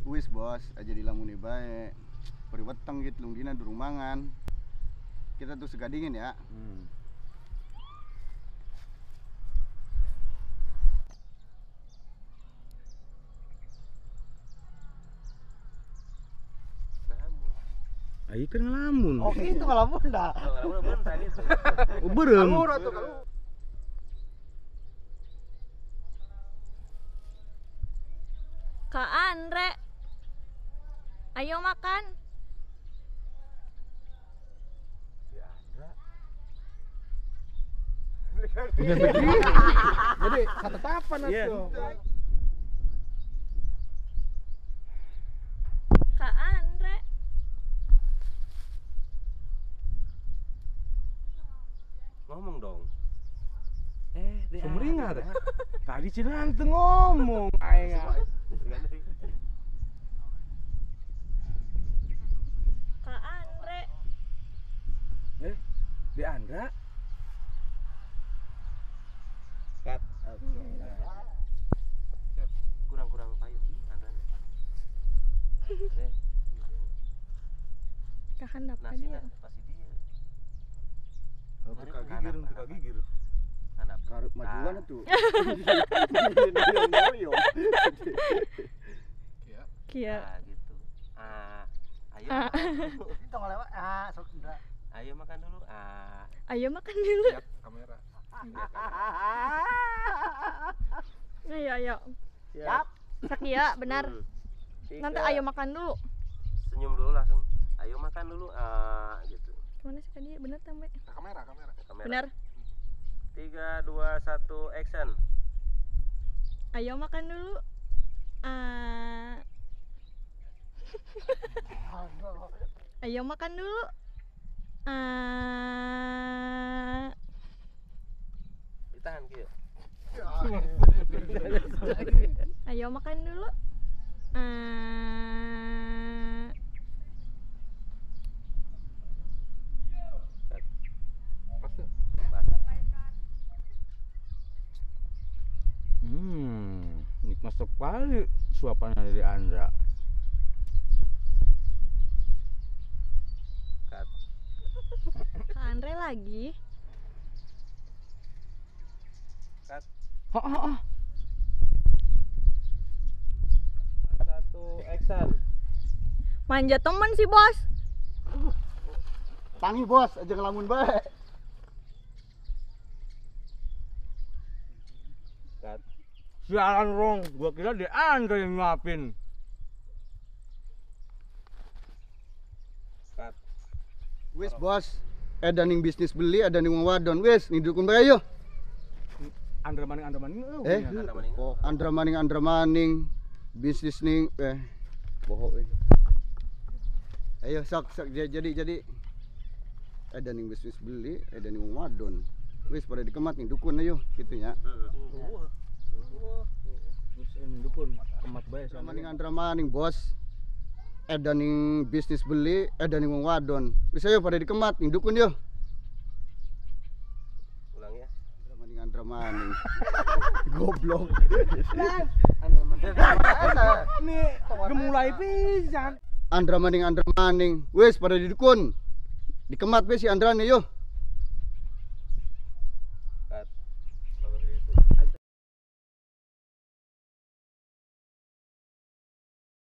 Wis bos, aja dilamuni bae. Periweteng gitu lunggina durung mangan. Kita tuh segadingin ya. Ayo kan ngelamun. Oh itu ngelamun dah. Ngelamun tadi tuh. Oh berem. Kak Andre, ayo makan. Jadi ketetapan itu. Kak Andre, Ngomong dong. Sumringah teh. Tadi cenah teu ngomong aing. Kak Andre, Di Andra. Kat. Kurang payung Andra. kak handap Nasi dia. pasti dia. Teka gigir. Handap. Karep majuan tuh. Kia. Nah, gitu. Ayo. Itu ngelewat. Sok Indra. Ayo makan dulu. Ayo makan dulu. Kamera. Ayo. Siap. Sakia, benar. Nanti ayo makan dulu. Senyum dulu langsung. Ayo makan dulu. Gitu. Gimana sih dia? Bener tambah. Kamera. Benar. 3, 2, 1, action. Ayo makan dulu. Ayo makan dulu. Ditahan gitu. Ayo makan dulu. Nikmat sekali suapan dari Andra. Kat. Kak Andre lagi. Kat. Oh. 1, action. Manja temen sih bos. Tangi bos, aja ngelamun bae. Kat. Sialan rong, gua kira di Andra yang nyuapin. Kat. Wis bos, edaning bisnis beli, edaning wong wadon. Wis, ngidukun bae yo. Andra maning. Oh, Andra maning. Bisnis ning bohong. Ayo sok jadi. Edaning bisnis beli, edaning wong wadon. Wis pada dikemat nih dukun ayo gitu ya. Dukun kemat bae sama Andra maning bos. Edaning bisnis beli, edaning wong wadon. Wis ayo pada dikemat nih dukun yo. Ulang ya. Andra maning. Goblok. nih gemulai pisan. Andra maning. Wis pada didukun. Dikemat wis si Andrane yo.